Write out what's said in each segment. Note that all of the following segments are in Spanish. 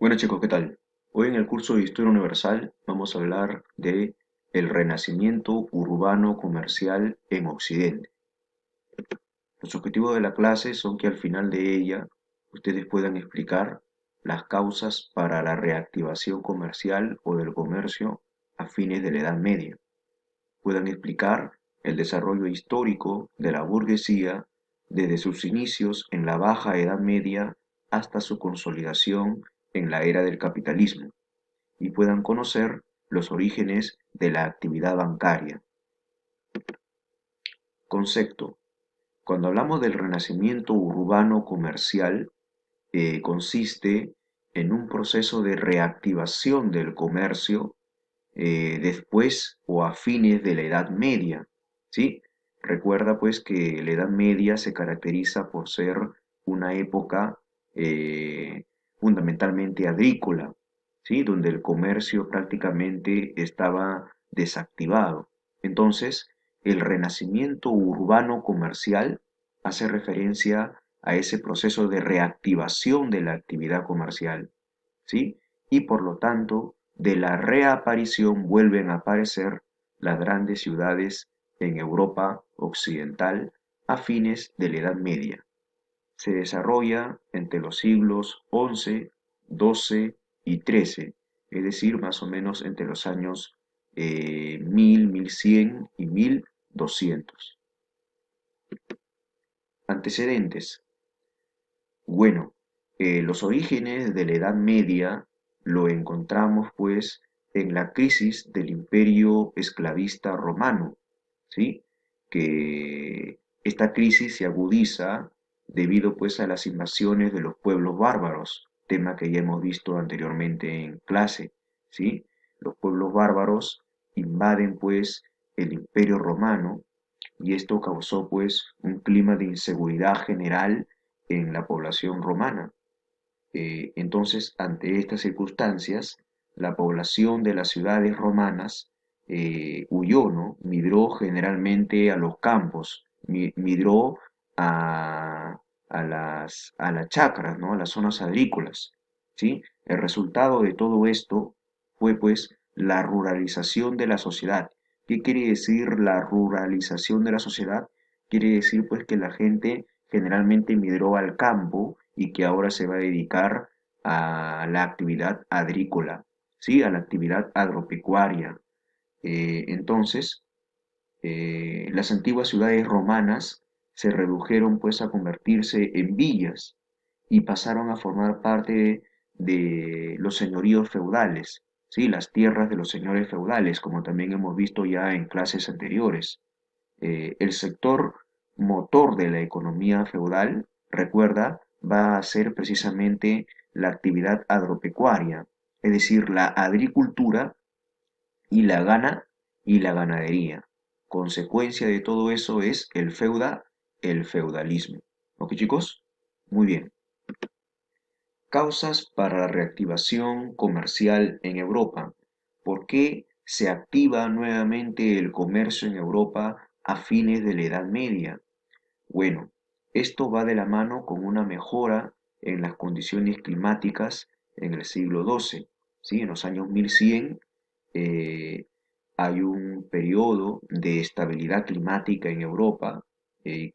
Bueno chicos, ¿qué tal? Hoy en el curso de Historia Universal vamos a hablar de el renacimiento urbano comercial en Occidente. Los objetivos de la clase son que al final de ella ustedes puedan explicar las causas para la reactivación comercial o del comercio a fines de la Edad Media. Puedan explicar el desarrollo histórico de la burguesía desde sus inicios en la Baja Edad Media hasta su consolidación en la era del capitalismo y puedan conocer los orígenes de la actividad bancaria. Concepto. Cuando hablamos del renacimiento urbano comercial, consiste en un proceso de reactivación del comercio después o a fines de la Edad Media, ¿sí? Recuerda pues que la Edad Media se caracteriza por ser una época eh, fundamentalmente agrícola, ¿sí? Donde el comercio prácticamente estaba desactivado. Entonces, el renacimiento urbano comercial hace referencia a ese proceso de reactivación de la actividad comercial, ¿sí? Y por lo tanto, de la reaparición vuelven a aparecer las grandes ciudades en Europa occidental a fines de la Edad Media. Se desarrolla entre los siglos XI, XII y XIII, es decir, más o menos entre los años 1000, 1100 y 1200. Antecedentes. Bueno, los orígenes de la Edad Media lo encontramos pues en la crisis del imperio esclavista romano, ¿sí? Que esta crisis se agudiza debido pues a las invasiones de los pueblos bárbaros, tema que ya hemos visto anteriormente en clase, ¿sí? Los pueblos bárbaros invaden pues el imperio romano y esto causó pues un clima de inseguridad general en la población romana. Entonces, ante estas circunstancias, la población de las ciudades romanas huyó, ¿no? Migró generalmente a los campos, migró a las chacras, ¿no? A las zonas agrícolas, ¿sí? El resultado de todo esto fue, pues, la ruralización de la sociedad. ¿Qué quiere decir la ruralización de la sociedad? Quiere decir, pues, que la gente generalmente migró al campo y que ahora se va a dedicar a la actividad agrícola, ¿sí? A la actividad agropecuaria. Entonces, las antiguas ciudades romanas se redujeron pues a convertirse en villas y pasaron a formar parte de los señoríos feudales, ¿sí? Las tierras de los señores feudales, como también hemos visto ya en clases anteriores. El sector motor de la economía feudal, recuerda, va a ser precisamente la actividad agropecuaria, es decir, la agricultura y la y la ganadería. Consecuencia de todo eso es el feudalismo. ¿Ok, chicos? Muy bien. Causas para la reactivación comercial en Europa. ¿Por qué se activa nuevamente el comercio en Europa a fines de la Edad Media? Bueno, esto va de la mano con una mejora en las condiciones climáticas en el siglo XII, ¿sí? En los años 1100 eh, hay un periodo de estabilidad climática en Europa,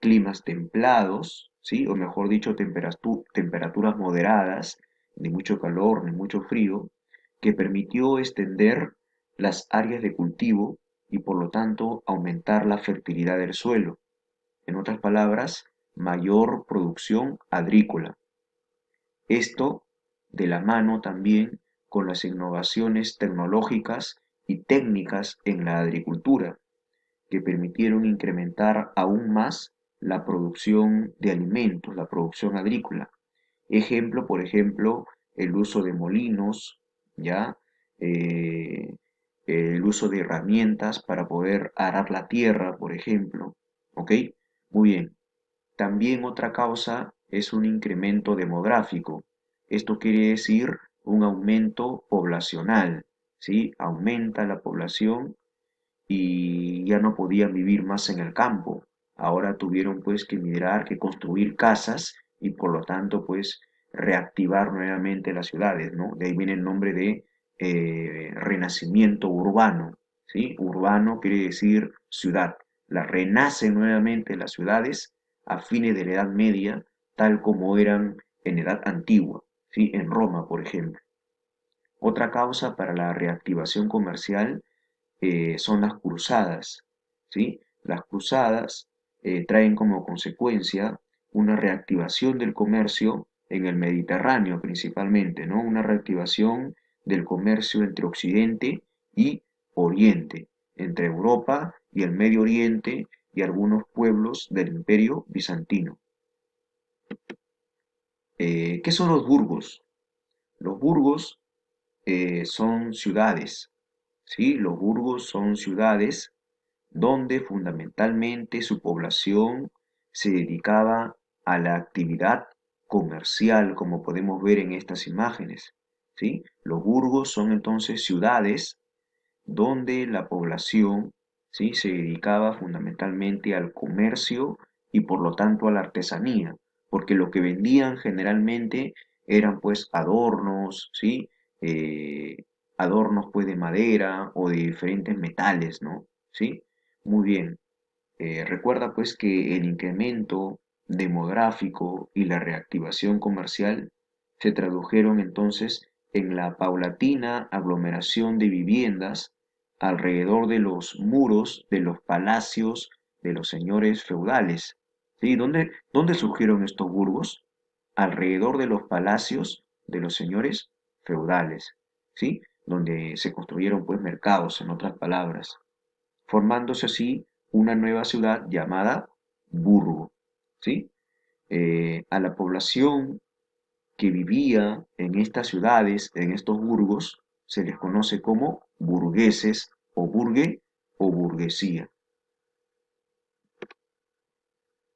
climas templados, ¿sí? O mejor dicho, temperaturas moderadas, ni mucho calor ni mucho frío, que permitió extender las áreas de cultivo y por lo tanto aumentar la fertilidad del suelo. En otras palabras, mayor producción agrícola. Esto de la mano también con las innovaciones tecnológicas y técnicas en la agricultura, que permitieron incrementar aún más la producción de alimentos, la producción agrícola. Ejemplo, por ejemplo, el uso de molinos, ¿ya? Eh, el uso de herramientas para poder arar la tierra, por ejemplo. ¿Ok? Muy bien. También otra causa es un incremento demográfico. Esto quiere decir un aumento poblacional, ¿sí? Aumenta la población y ya no podían vivir más en el campo. Ahora tuvieron pues que migrar, que construir casas y por lo tanto pues reactivar nuevamente las ciudades, ¿no? De ahí viene el nombre de renacimiento urbano, ¿sí? Urbano quiere decir ciudad. Renace nuevamente las ciudades a fines de la Edad Media, tal como eran en Edad Antigua, ¿sí? En Roma, por ejemplo. Otra causa para la reactivación comercial son las cruzadas, ¿sí? Las cruzadas traen como consecuencia una reactivación del comercio en el Mediterráneo principalmente, ¿no? Una reactivación del comercio entre Occidente y Oriente, entre Europa y el Medio Oriente y algunos pueblos del Imperio Bizantino. ¿Qué son los burgos? Los burgos son ciudades, ¿sí? Los burgos son ciudades donde fundamentalmente su población se dedicaba a la actividad comercial, como podemos ver en estas imágenes, ¿sí? Los burgos son entonces ciudades donde la población, ¿sí? Se dedicaba fundamentalmente al comercio y por lo tanto a la artesanía, porque lo que vendían generalmente eran pues adornos, ¿sí? Eh, adornos pues de madera o de diferentes metales, ¿no? ¿Sí? Muy bien. Recuerda pues que el incremento demográfico y la reactivación comercial se tradujeron entonces en la paulatina aglomeración de viviendas alrededor de los muros de los palacios de los señores feudales. ¿Sí? ¿Dónde surgieron estos burgos? Alrededor de los palacios de los señores feudales, ¿sí? Donde se construyeron pues mercados, en otras palabras, formándose así una nueva ciudad llamada Burgo, ¿sí? A la población que vivía en estas ciudades, en estos burgos, se les conoce como burgueses o burgue o burguesía.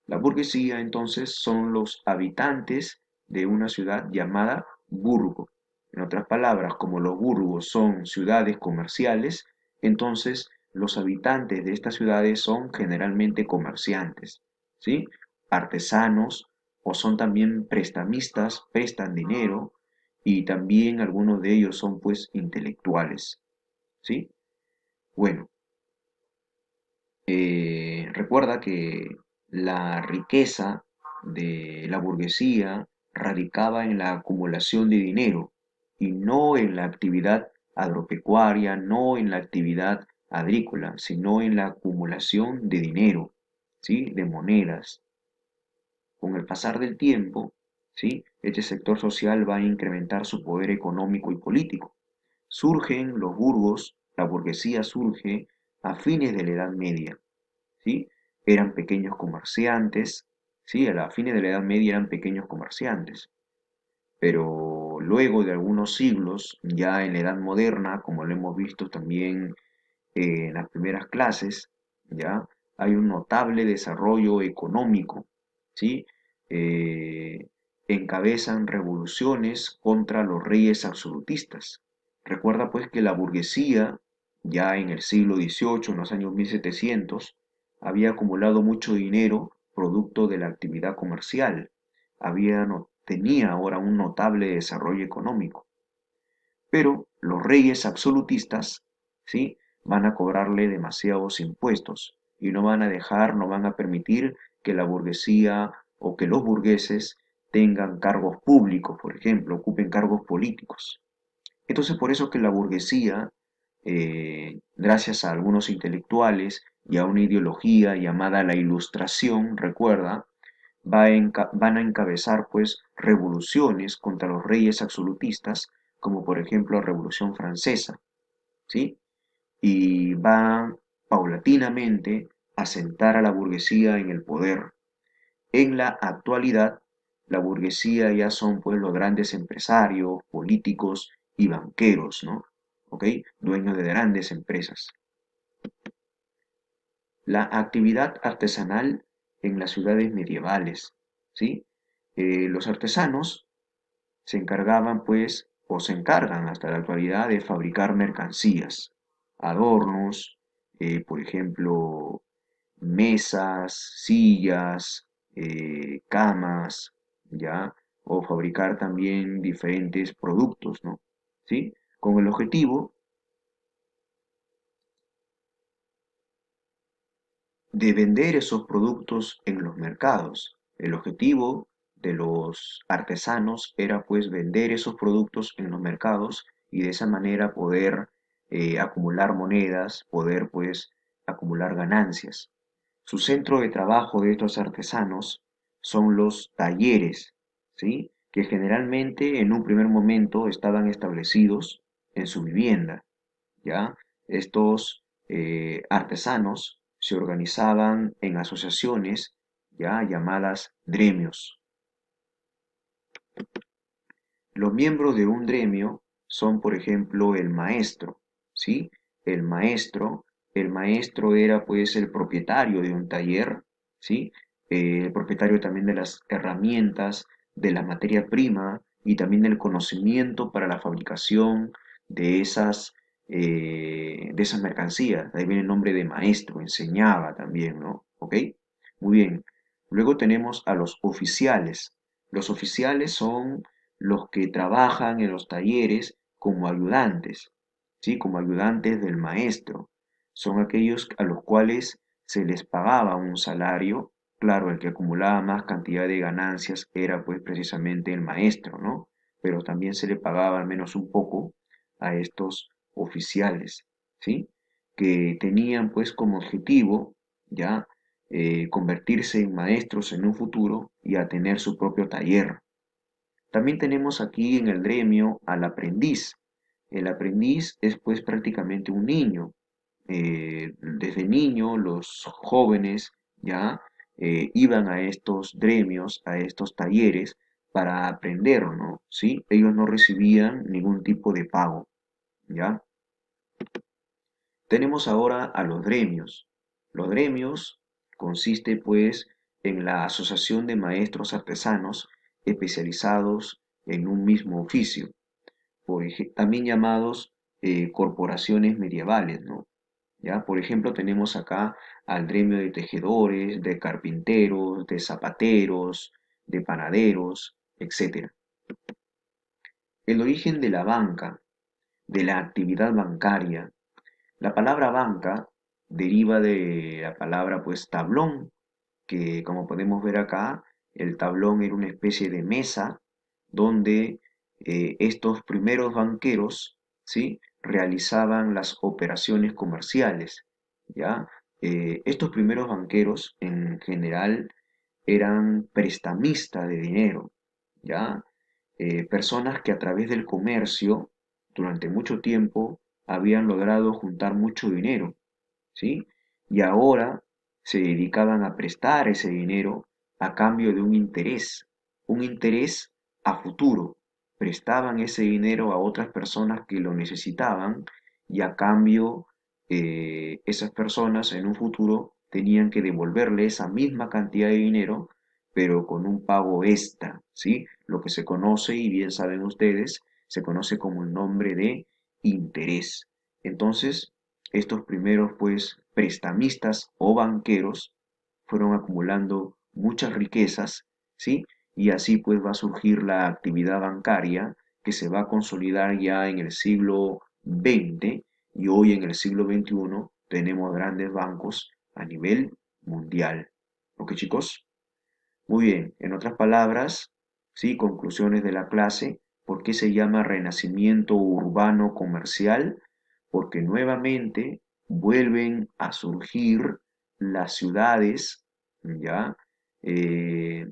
La burguesía entonces son los habitantes de una ciudad llamada burgo. En otras palabras, como los burgos son ciudades comerciales, entonces los habitantes de estas ciudades son generalmente comerciantes, ¿sí? Artesanos o son también prestamistas, prestan dinero y también algunos de ellos son pues intelectuales, ¿sí? Bueno, recuerda que la riqueza de la burguesía radicaba en la acumulación de dinero y no en la actividad agropecuaria, no en la actividad agrícola, sino en la acumulación de dinero, ¿sí? De monedas. Con el pasar del tiempo, ¿sí? Este sector social va a incrementar su poder económico y político. Surgen los burgos, la burguesía surge a fines de la Edad Media, ¿sí? Eran pequeños comerciantes, ¿sí? A la fines de la Edad Media eran pequeños comerciantes, pero luego de algunos siglos, ya en la Edad Moderna, como lo hemos visto también en las primeras clases, ya hay un notable desarrollo económico, ¿sí? Eh, Encabezan revoluciones contra los reyes absolutistas. Recuerda pues que la burguesía, ya en el siglo XVIII, en los años 1700, había acumulado mucho dinero producto de la actividad comercial, tenía ahora un notable desarrollo económico. Pero los reyes absolutistas, ¿sí? Van a cobrarle demasiados impuestos y no van a permitir que la burguesía o que los burgueses tengan cargos públicos, por ejemplo, ocupen cargos políticos. Entonces, por eso que la burguesía, gracias a algunos intelectuales y a una ideología llamada la Ilustración, recuerda, van a encabezar pues revoluciones contra los reyes absolutistas, como por ejemplo la Revolución Francesa, ¿sí? Y va paulatinamente a sentar a la burguesía en el poder. En la actualidad, la burguesía ya son pues los grandes empresarios, políticos y banqueros, ¿no? ¿Ok? Dueños de grandes empresas. La actividad artesanal en las ciudades medievales, ¿sí? Los artesanos se encargaban, pues, o se encargan hasta la actualidad de fabricar mercancías, adornos, por ejemplo, mesas, sillas, camas, ¿ya? o fabricar también diferentes productos, ¿no? ¿Sí? Con el objetivo de vender esos productos en los mercados. El objetivo de los artesanos era pues vender esos productos en los mercados y de esa manera poder acumular monedas, poder pues acumular ganancias. Su centro de trabajo de estos artesanos son los talleres, ¿sí? Que generalmente en un primer momento estaban establecidos en su vivienda. ¿Ya? Estos artesanos se organizaban en asociaciones, ¿ya? Llamadas gremios. Los miembros de un gremio son, por ejemplo, el maestro, ¿sí? El maestro, el maestro era pues el propietario de un taller, ¿sí? El propietario también de las herramientas, de la materia prima y también del conocimiento para la fabricación de esas mercancías. Ahí viene el nombre de maestro, enseñaba también, ¿no? ¿Ok? Muy bien. Luego tenemos a los oficiales. Los oficiales son los que trabajan en los talleres como ayudantes, ¿sí? Como ayudantes del maestro. Son aquellos a los cuales se les pagaba un salario. Claro, el que acumulaba más cantidad de ganancias era pues precisamente el maestro, ¿no? Pero también se le pagaba al menos un poco a estos oficiales, ¿sí? Que tenían pues como objetivo ya convertirse en maestros en un futuro y a tener su propio taller. También tenemos aquí en el gremio al aprendiz. El aprendiz es pues prácticamente un niño. Desde niño los jóvenes ya iban a estos gremios, a estos talleres para aprender, ¿no? ¿Sí? Ellos no recibían ningún tipo de pago, ¿ya? Tenemos ahora a los gremios. Los gremios consiste pues en la asociación de maestros artesanos especializados en un mismo oficio, también llamados corporaciones medievales, ¿no? ¿Ya? Por ejemplo, tenemos acá al gremio de tejedores, de carpinteros, de zapateros, de panaderos, etcétera. El origen de la banca, de la actividad bancaria. La palabra banca deriva de la palabra pues tablón, que como podemos ver acá, el tablón era una especie de mesa donde estos primeros banqueros, ¿sí? Realizaban las operaciones comerciales, ¿ya? Estos primeros banqueros en general eran prestamistas de dinero, ¿ya? Personas que a través del comercio durante mucho tiempo habían logrado juntar mucho dinero, ¿sí? Y ahora se dedicaban a prestar ese dinero a cambio de un interés a futuro. Prestaban ese dinero a otras personas que lo necesitaban y a cambio esas personas en un futuro tenían que devolverle esa misma cantidad de dinero, pero con un pago extra, ¿sí? Lo que se conoce, y bien saben ustedes, se conoce como el nombre de interés. Entonces, estos primeros, pues, prestamistas o banqueros fueron acumulando muchas riquezas, ¿sí? Y así, pues, va a surgir la actividad bancaria que se va a consolidar ya en el siglo XX y hoy en el siglo XXI tenemos grandes bancos a nivel mundial. ¿Ok, chicos? Muy bien, en otras palabras, sí, conclusiones de la clase, ¿por qué se llama renacimiento urbano comercial? Porque nuevamente vuelven a surgir las ciudades, ¿ya? Eh,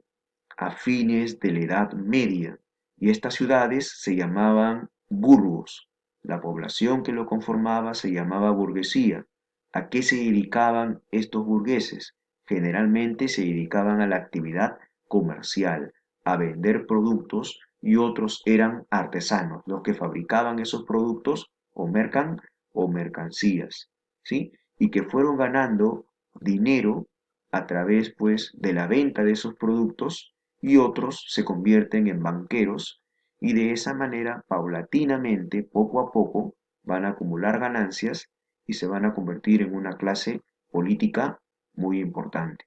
a fines de la Edad Media. Y estas ciudades se llamaban burgos. La población que lo conformaba se llamaba burguesía. ¿A qué se dedicaban estos burgueses? Generalmente se dedicaban a la actividad comercial, a vender productos y otros eran artesanos, los que fabricaban esos productos o mercancías, ¿sí? Y que fueron ganando dinero a través pues de la venta de esos productos y otros se convierten en banqueros y de esa manera paulatinamente, poco a poco, van a acumular ganancias y se van a convertir en una clase política muy importante.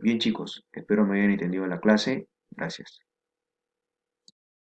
Bien chicos, espero me hayan entendido la clase. Gracias.